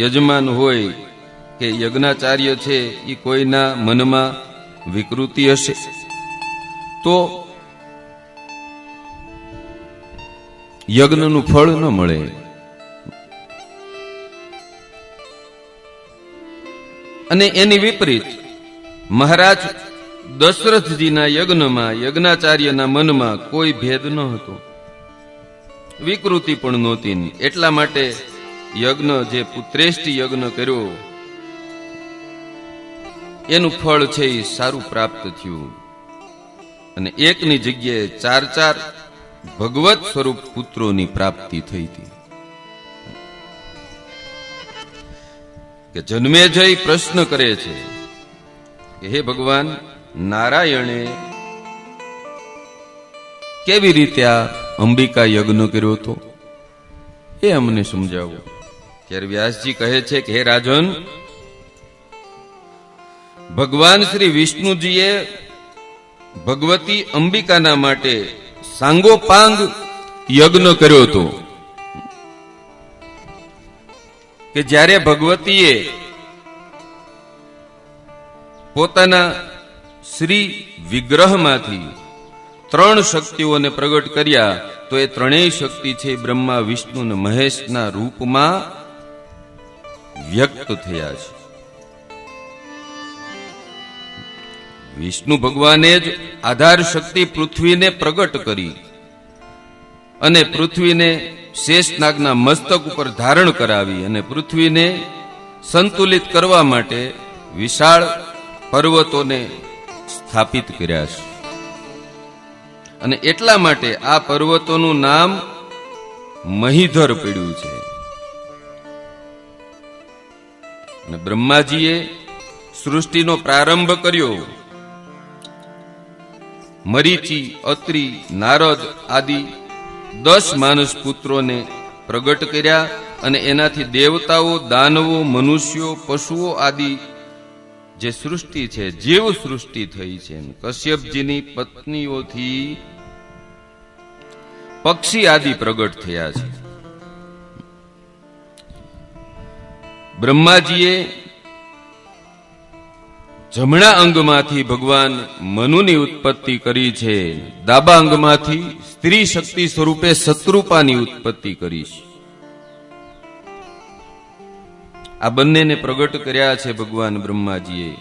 યજમાન હોય કે યજ્ઞાચાર્ય છે એ કોઈના મનમાં વિકૃતિ હશે તો યજ્ઞનું ફળ ન મળે. અને એની વિપરીત મહારાજ દશરથજીના યજ્ઞમાં યજ્ઞાચાર્યના મનમાં કોઈ ભેદ ન હતો, વિકૃતિ પણ નહોતી. એટલા માટે યજ્ઞ જે પુત્રેષ્ઠી યજ્ઞ કર્યો એનું ફળ છે એ સારું પ્રાપ્ત થયું. અને એકની જગ્યાએ 4 ભગવત સ્વરૂપ પુત્રોની પ્રાપ્તિ થઈ હતી. કે જન્મેજય પ્રશ્ન કરે છે કે હે ભગવાન, નારાયણે કેવી રીતે આ અંબિકા યજ્ઞ કર્યો હતો એ અમને સમજાવો. ત્યારે વ્યાસજી કહે છે કે હે રાજન, ભગવાન શ્રી વિષ્ણુજીએ ભગવતી અંબિકાના માટે સાંગોપાંગ યજ્ઞ કર્યો હતો. કે જ્યારે ભગવતીએ પોતાના શ્રી વિગ્રહમાંથી 3 શક્તિઓને પ્રગટ કર્યા તો એ 3 શક્તિ છે બ્રહ્મા, વિષ્ણુ અને મહેશના રૂપમાં વ્યક્ત થયા છે. વિષ્ણુ ભગવાને જ આધાર શક્તિ પૃથ્વીને પ્રગટ કરી અને પૃથ્વીને શેષનાગના મસ્તક ઉપર ધારણ કરાવી અને પૃથ્વીને સંતુલિત કરવા માટે વિશાળ પર્વતોને સ્થાપિત કર્યા છે. અને એટલા માટે આ પર્વતોનું નામ મહીધર પડ્યું છે. અને બ્રહ્માજીએ સૃષ્ટિનો પ્રારંભ કર્યો. મરીચી, અત્રિ, નારદ આદિ 10 માનસ પુત્રોને પ્રગટ કર્યા અને એનાથી દેવતાઓ, દાનવો, મનુષ્યો, પશુઓ આદિ જે સૃષ્ટિ છે, જીવ સૃષ્ટિ થઈ છે. કશ્યપજીની પત્નીઓથી પક્ષી આદિ પ્રગટ થયા છે. બ્રહ્માજીએ જમણા અંગમાંથી ભગવાન મનુની ઉત્પત્તિ કરી છે. ડાબા અંગમાંથી સ્ત્રી શક્તિ સ્વરૂપે શત્રુપાની ઉત્પત્તિ કરી છે. આ બંનેને પ્રગટ કર્યા છે ભગવાન બ્રહ્માજીએ.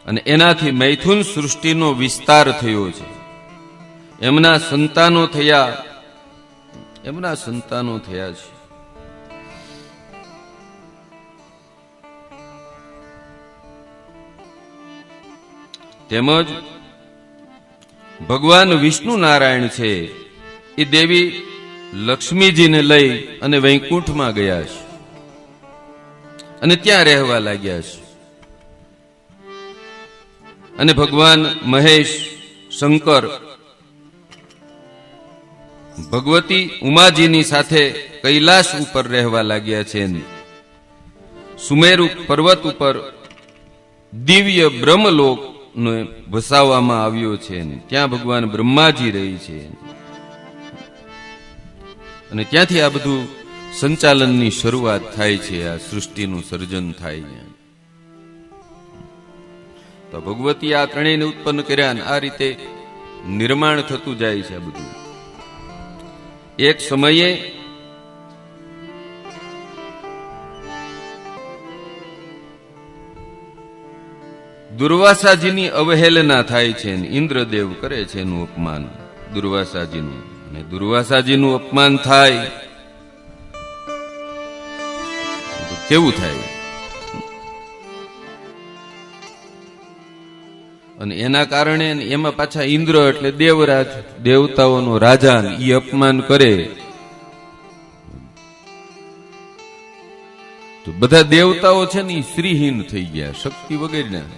અને એનાથી મૈથુન સૃષ્ટિનો વિસ્તાર થયો છે. એમના સંતાનો થયા છે. તેમજ ભગવાન વિષ્ણુ નારાયણ છે એ દેવી લક્ષ્મીજીને લઈ અને વૈકુંઠમાં ગયા છે અને ત્યાં રહેવા લાગ્યા છે. અને ભગવાન મહેશ, શંકર, ભગવતી ઉમાજીની સાથે કૈલાસ ઉપર રહેવા લાગ્યા છે. સુમેરુ પર્વત ઉપર દિવ્ય બ્રહ્મલોક વસાવવામાં આવ્યો છે. ત્યાં ભગવાન બ્રહ્માજી રહી છે અને ત્યાંથી આ બધું સંચાલનની શરૂઆત થાય છે. આ સૃષ્ટિનું સર્જન થાય છે. તો ભગવતી આ ત્રણેયને ઉત્પન્ન કર્યા. આ રીતે નિર્માણ થતું જાય છે. આ બધું એક સમયે દુર્વાસાજીની અવહેલના થાય છે. ઇન્દ્રદેવ કરે છે એનું અપમાન દુર્વાસાજીનું. અને દુર્વાસાજીનું અપમાન થાય તો કેવું થાય? અને એના કારણે એમાં પાછા ઇન્દ્ર એટલે દેવરાજ, દેવતાઓનો રાજા, એ અપમાન કરે તો બધા દેવતાઓ છે ને એ શ્રીહીન થઈ ગયા, શક્તિ વગેરેના.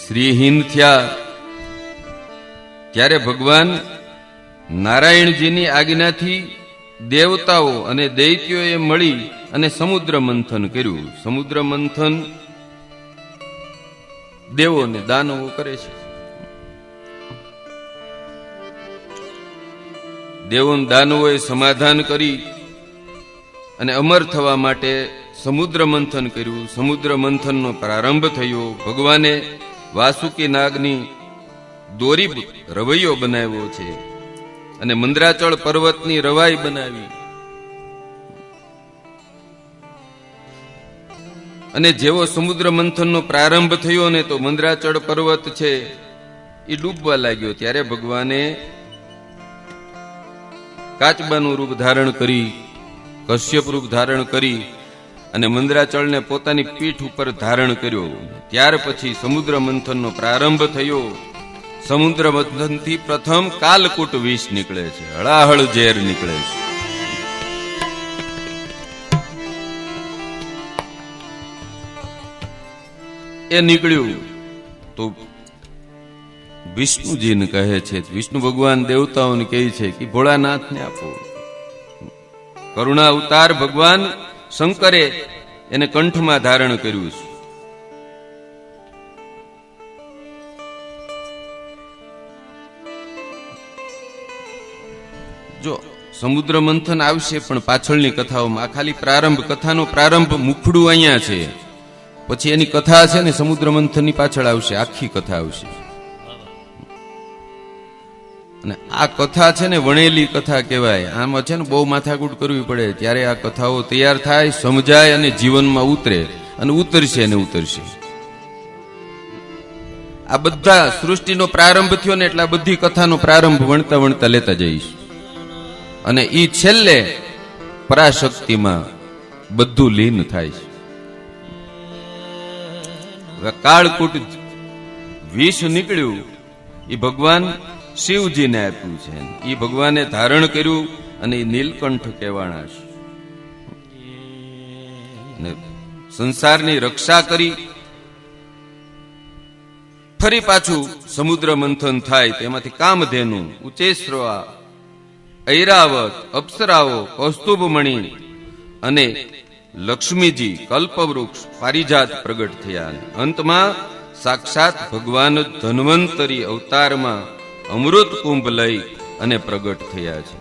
શ્રીહીન થયા ત્યારે ભગવાન નારાયણજીની આજ્ઞાથી દેવતાઓ અને દૈત્યોએ મળી અને સમુદ્ર મંથન કર્યું. સમુદ્ર મંથન દેવો ને દાનવો કરે છે. દેવો દાનવોએ સમાધાન કરી અને અમર થવા માટે સમુદ્ર મંથન કર્યું. સમુદ્ર મંથનનો પ્રારંભ થયો. ભગવાને વાસુકી નાગની દોરી રવૈયો બનાવ્યો છે અને મંદરાચળ પર્વતની રવાઈ બનાવી. અને જેવો સમુદ્ર મંથનનો પ્રારંભ થયો ને તો મંદરાચળ પર્વત છે એ ડૂબવા લાગ્યો. ત્યારે ભગવાને કાચબાનું રૂપ ધારણ કરી, કશ્યપ રૂપ ધારણ કરી અને મંદરાચળને પોતાની પીઠ ઉપર ધારણ કર્યો. ત્યાર પછી સમુદ્ર મંથનનો પ્રારંભ થયો. સમુદ્ર મંથનથી પ્રથમ કાલકૂટ વિષ નીકળે છે, હળાહળ ઝેર નીકળે છે. એ નીકળ્યું તો વિષ્ણુજીને કહે છે, વિષ્ણુ ભગવાન દેવતાઓને કહે છે કે ભોળાનાથને આપો. કરુણા અવતાર ભગવાન શંકરે એને કંઠમાં ધારણ કર્યું છે. જો સમુદ્ર મંથન આવશે પણ પાછળની કથાઓમાં, આ ખાલી પ્રારંભ, કથાનો પ્રારંભ મુખડું અહીંયા છે. પછી એની કથા છે ને સમુદ્ર મંથનની પાછળ આવશે, આખી કથા આવશે. અને આ કથા છે ને વણેલી કથા કહેવાય. આમાં છે ને બહુ માથાકૂટ કરવી પડે ત્યારે આ કથાઓ તૈયાર થાય, સમજાય અને જીવનમાં ઉતરે. અને ઉતરશે અને ઉતરશે. આ બધા સૃષ્ટિનો પ્રારંભ થયો ને એટલે આ બધી કથાનો પ્રારંભ વણતા વણતા લેતા જઈશ. અને ઈ છેલ્લે પરાશક્તિમાં બધું લીન થાય છે. કાળકૂટ વિષ નીકળ્યું એ ભગવાન શિવજીને આપ્યું છે. એ ભગવાને ધારણ કર્યું અને એ નીલકંઠ કહેવાના છે. સંસારની રક્ષા કરી. ફરી પાછું સમુદ્ર મંથન થાય તેમાંથી કામધેનુ, ઉચેશ્રવા, ઐરાવત, અપ્સરાઓ, કૌસ્તુભમણિ અને લક્ષ્મીજી, કલ્પવૃક્ષ, પારિજાત પ્રગટ થયા. અંતમાં સાક્ષાત ભગવાન ધન્વંતરી અવતારમાં અમૃત કુંભ લઈ અને પ્રગટ થયા છે.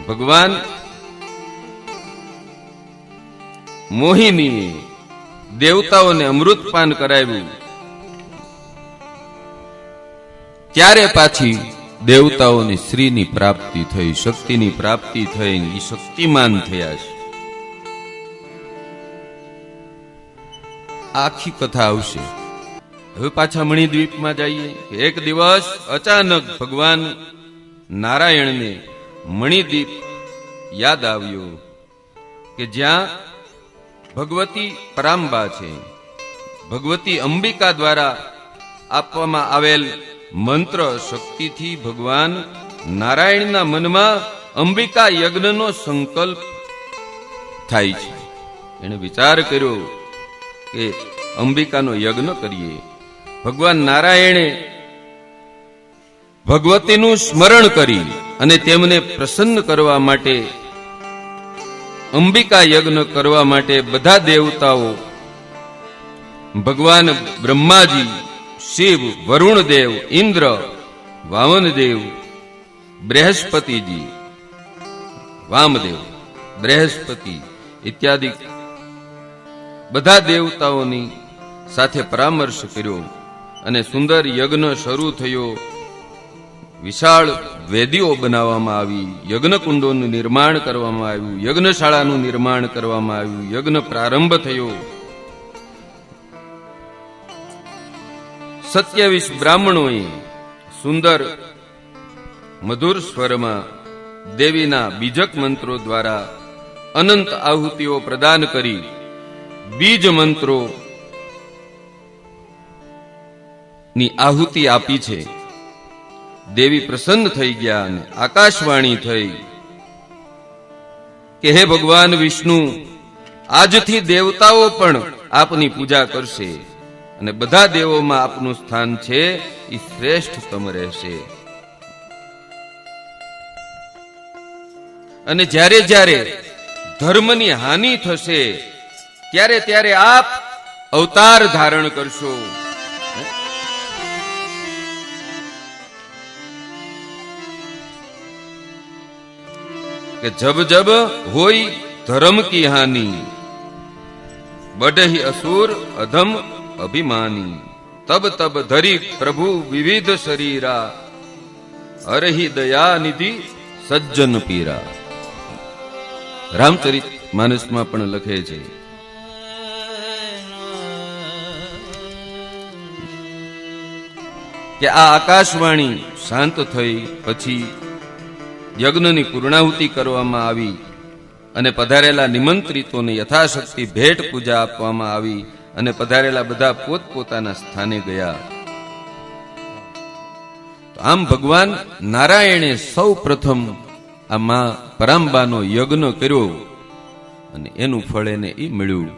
ભગવાન મોહિની દેવતાઓને અમૃતપાન કરાવ્યું ત્યારે પાછી દેવતાઓની શ્રીની પ્રાપ્તિ થઈ, શક્તિની પ્રાપ્તિ થઈ, એ શક્તિમાન થયા છે. આખી કથા આવશે. હવે પાછા મણિદ્વીપમાં જઈએ. એક દિવસ અચાનક ભગવાન નારાયણને મણિદ્વીપ યાદ આવ્યો કે જ્યાં ભગવતી પરાંબા છે. ભગવતી અંબિકા દ્વારા આપવામાં આવેલ મંત્ર શક્તિથી ભગવાન નારાયણના મનમાં અંબિકા યજ્ઞનો સંકલ્પ થાય છે. એણે વિચાર કર્યો કે અંબિકાનો યજ્ઞ કરીએ. ભગવાન નારાયણે ભગવતીનું સ્મરણ કરી અને તેમને પ્રસન્ન કરવા માટે અંબિકા યજ્ઞ કરવા માટે બધા દેવતાઓ, ભગવાન બ્રહ્માજી, શિવ, વરુણદેવ, ઇન્દ્ર, વામનદેવ, બૃહસ્પતિજી, વામદેવ, બૃહસ્પતિ ઇત્યાદિ બધા દેવતાઓની સાથે પરામર્શ કર્યો અને સુંદર યજ્ઞ શરૂ થયો. વિશાળ વેદીઓ બનાવવામાં આવી, યજ્ઞકુંડોનું નિર્માણ કરવામાં આવ્યું, યજ્ઞશાળાનું નિર્માણ કરવામાં આવ્યું, યજ્ઞ પ્રારંભ થયો. 27 બ્રાહ્મણોએ સુંદર મધુર સ્વરમાં દેવીના બીજક મંત્રો દ્વારા અનંત આહુતિઓ પ્રદાન કરી બીજ મંત્રો ની આહુતિ આપી છે. દેવી પ્રસન્ન થઈ ગયા અને આકાશવાણી થઈ કે હે ભગવાન વિષ્ણુ, આજથી દેવતાઓ પણ આપની પૂજા કરશે અને બધા દેવોમાં આપનું સ્થાન છે એ શ્રેષ્ઠતમ રહેશે. અને જ્યારે જ્યારે ધર્મની હાનિ થશે ત્યારે ત્યારે આપ અવતાર ધારણ કરશો. કે જબ જબ હોય ધર્મ કી હાનિ, બઢહી અસુર અધમ અભિમાની, તબ તબ ધરી પ્રભુ વિવિધ શરીરા, હરહી દયા નિધિ સજ્જન પીરા. રામચરિત માનસમાં પણ લખે છે કે આ આકાશવાણી શાંત થઈ પછી યજ્ઞની પૂર્ણાહુતિ કરવામાં આવી અને પધારેલા નિમંત્રિતોને યથાશક્તિ ભેટ પૂજા આપવામાં આવી અને પધારેલા બધા પોતપોતાના સ્થાને ગયા. આમ ભગવાન નારાયણે સૌ પ્રથમ આ માં પરાંબાનો યજ્ઞ કર્યો અને એનું ફળ એને એ મળ્યું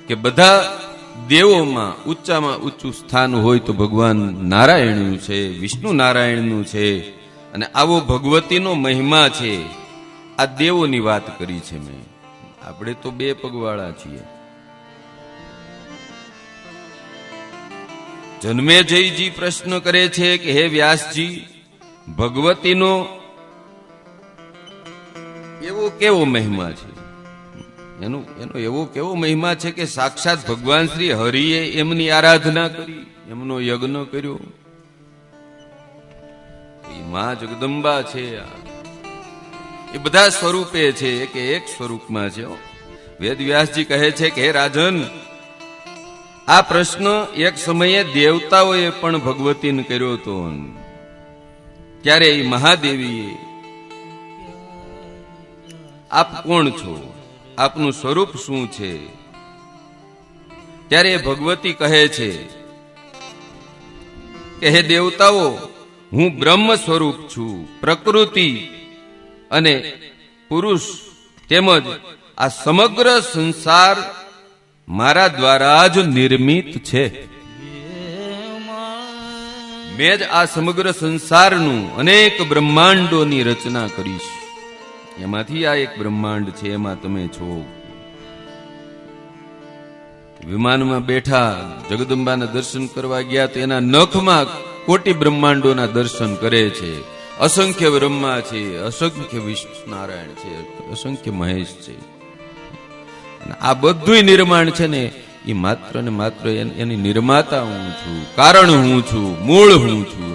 કે બધા દેવોમાં ઊંચામાં ઊંચું સ્થાન હોય તો ભગવાન નારાયણનું છે, વિષ્ણુ નારાયણનું છે. અને આવો ભગવતીનો મહિમા છે. આ દેવોની વાત કરી છે મેં. આપણે તો 2 પગવાળા છીએ. જન્મેજયજી પ્રશ્ન કરે છે કે હે વ્યાસજી, ભગવતીનો એવો કેવો મહિમા છે? એનો એવો કેવો મહિમા છે કે સાક્ષાત ભગવાન શ્રી હરિએ એમની આરાધના કરી, એમનો યજ્ઞ કર્યો. માં જગદંબા છે, એ બધા સ્વરૂપે છે કે એક સ્વરૂપમાં છે. વેદવ્યાસજી કહે છે કે હે રાજન, આ પ્રશ્ન એક સમયે દેવતાઓએ પણ ભગવતીને કર્યો હતો. ત્યારે એ મહાદેવીએ આપ કોણ છો, આપનું સ્વરૂપ શું છે? ત્યારે ભગવતી કહે છે કે હે દેવતાઓ, હું બ્રહ્મ સ્વરૂપ છું. પ્રકૃતિ અને પુરુષ તેમજ આ સમગ્ર સંસાર મારા દ્વારા જ નિર્મિત છે. મેં જ આ સમગ્ર સંસારનું અનેક બ્રહ્માંડોની રચના કરીશ. એમાંથી આ એક બ્રહ્માંડ છે, એમાં તમે છો. વિમાનમાં બેઠા જગદંબાના દર્શન કરવા ગયા તો એના નખમાં કોટી બ્રહ્માંડોના દર્શન કરે છે. અસંખ્ય બ્રહ્મા છે, અસંખ્ય વિષ્ણુ નારાયણ છે, અસંખ્ય મહેશ છે. આ બધું નિર્માણ છે ને એ માત્ર ને માત્ર એની નિર્માતા હું છું, કારણ હું છું, મૂળ હું છું.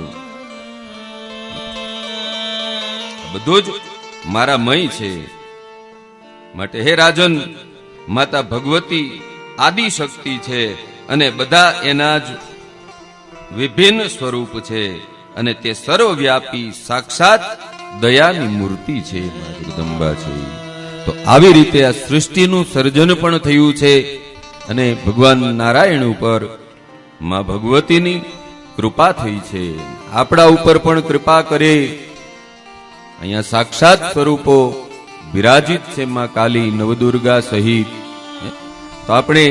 બધું જ મારા મય છે. માટે હે રાજન, માતા ભગવતી આદિ શક્તિ છે અને બધા એના જ વિભિન્ન સ્વરૂપ છે અને તે સર્વવ્યાપી સાક્ષાત દયાની મૂર્તિ છે, મા જગદંબા છે. તો આવી રીતે આ સૃષ્ટિનું સર્જન પણ થયું છે અને ભગવાન નારાયણ ઉપર મા ભગવતીની કૃપા થઈ છે. આપણા ઉપર પણ કૃપા કરે. અહીંયા સાક્ષાત સ્વરૂપો વિરાજિત છે, મા કાલી, નવદુર્ગા સહિત. તો આપણે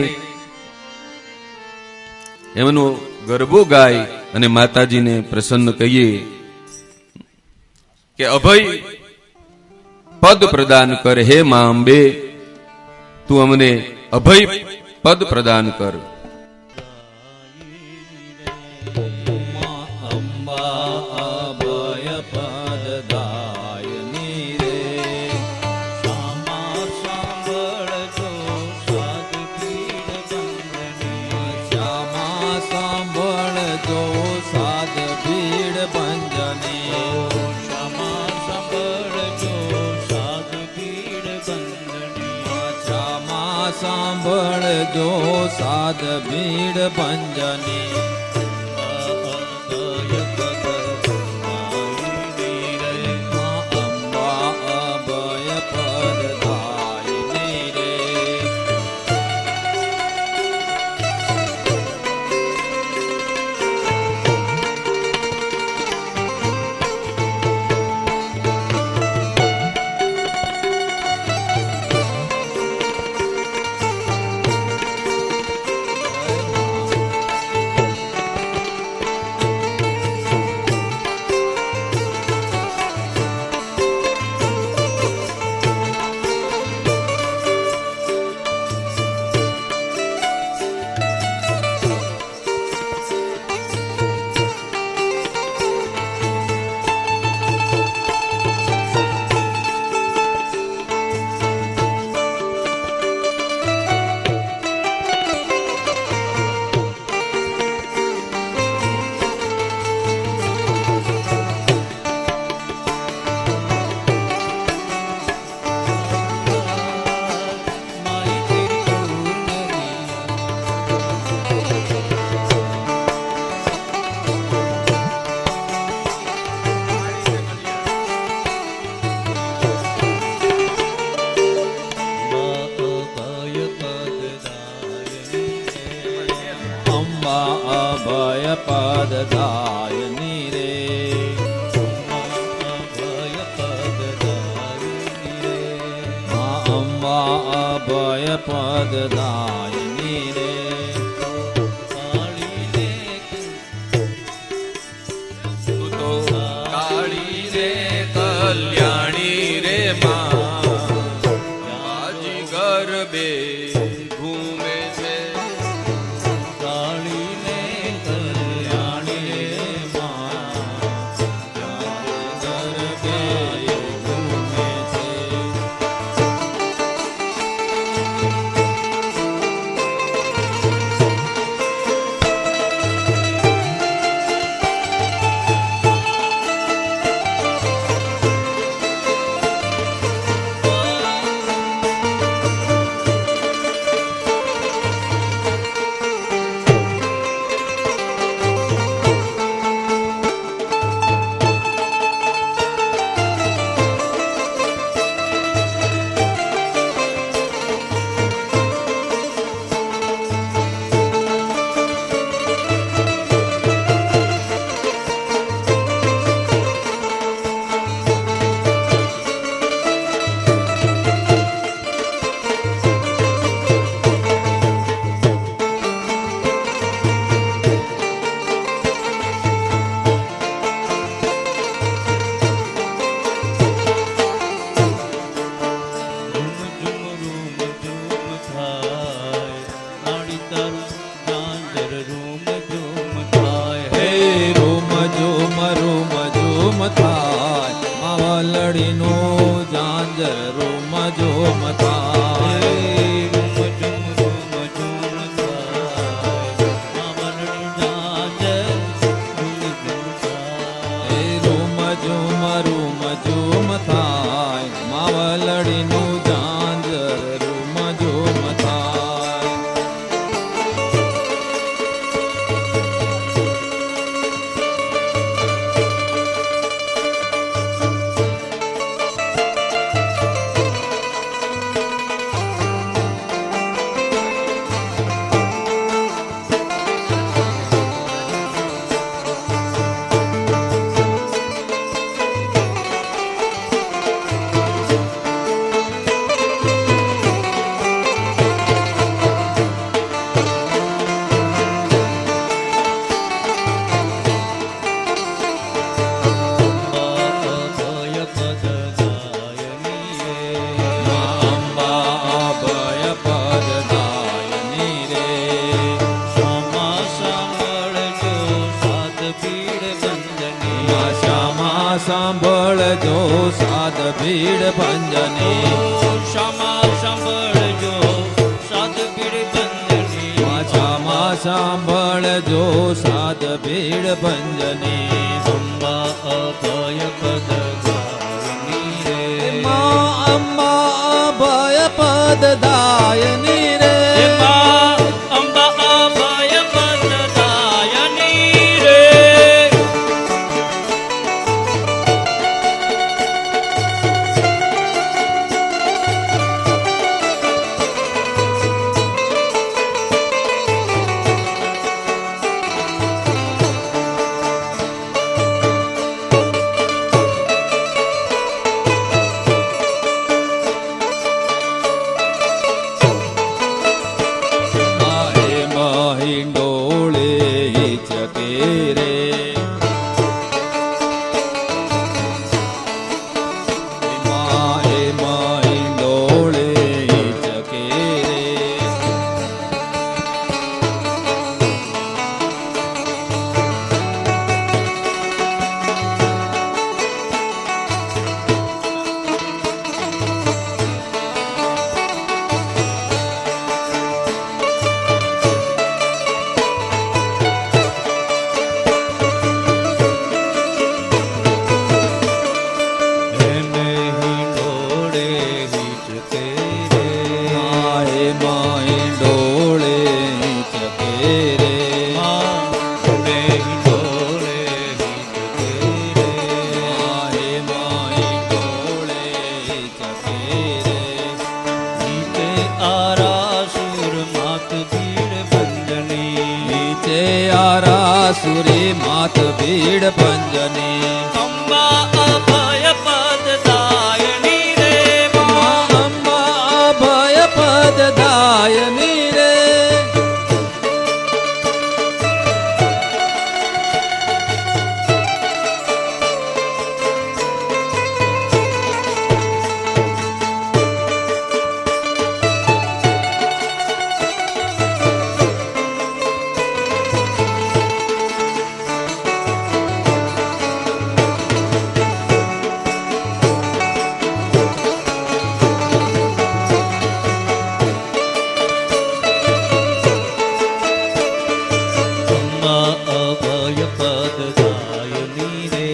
એમનો ગરબો ગાય અને માતાજીને પ્રસન્ન કહીએ કે અભય પદ પ્રદાન કર હે મા અંબે, તું અમને અભય પદ પ્રદાન કર. સાંભળજો સાદ ભીડ ભંજની અંબા અભય પદ દાયિની રે. અભય પદ દાયની રે. અભય પદ દાયની રે. અંબા અભય પદ દાયની રે. કાળી રે કલ્યાણી રે મા, બાજી ગરબે ઘૂમે છે. ભીડ ભંજને ક્ષમા સાંભળજો સાધ પીડ બંધની ક્ષમા સાંભળજો સાધ ભીડ ભંજને અંબા અભય પદ ગાયની રે અંબા અભય પદ દાયની રે અંબા અભય પદ દાયની રે હિંડોળે ચકે રે હિંડોળે ચકે રે એને હિંડોળે હિચકે રે હિંડોળે ચકે રે એને હિંડોળે હિચકે રે હિંડોળે ચકે રે નીચે આરાસુર માત ભીડ બંધની નીચે આરાસુરી માત ભીડ ભંજને અંબા અભય પદ દાયની રે અંબા અભય પદ દાયની રે અંબા અભય પદ દાયની રે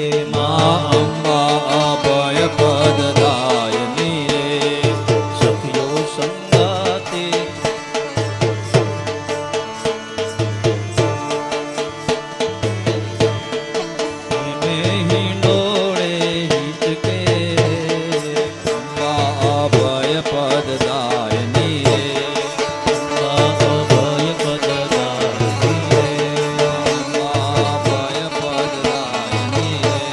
અંબા અભય પદ દાયની રે સખીઓ સંગાતે એને હિંડોળે હિચકે અંબા અભય પદ દાયની રે અભય પદ દાયની રે અંબા અભય પદ દાયની રે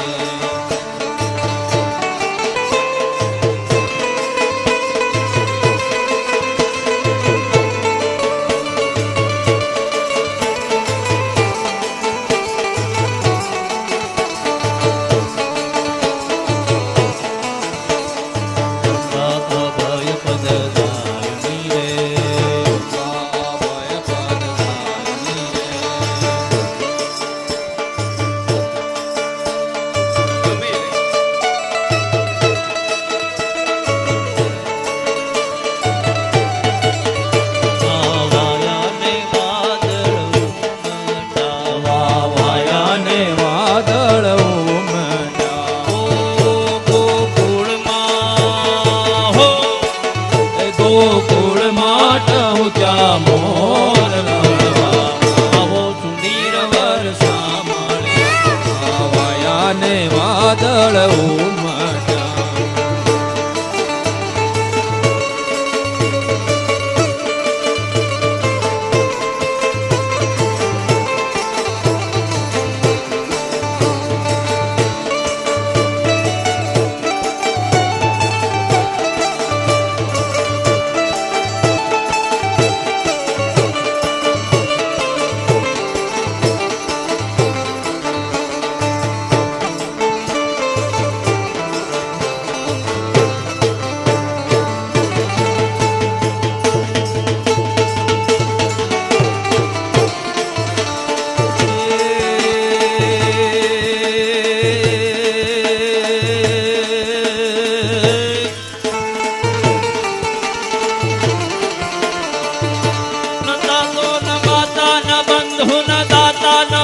અભય પદ દાયની રે અભય પદ દાયની રે વાયાને વાદળ ઉમટા વાયાને વાદળ ઉમટ્યા ઓ ગોકુળમાં હો ગોકુળ માટ હું ત્યાં મોર મળવા આવો સુંદર વર સાંભળે વાયાને વાદળ ઉમટ્યા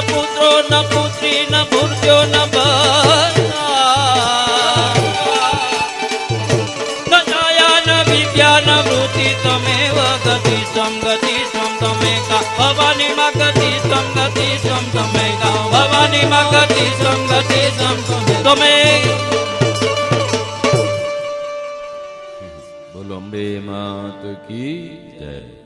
પુત્રો ન પુત્રી ન ભૂર્યો ન છાયા ન વિદ્યા ન વૃત્તિ તમેવ ગતિ સંગતિ સમ તમે કા ભવાની માં ગતિ સંગતિ સમ તમે કા ભવાની માં ગતિ સંગતિ સમ તમે બોલો અંબે માત કી જય.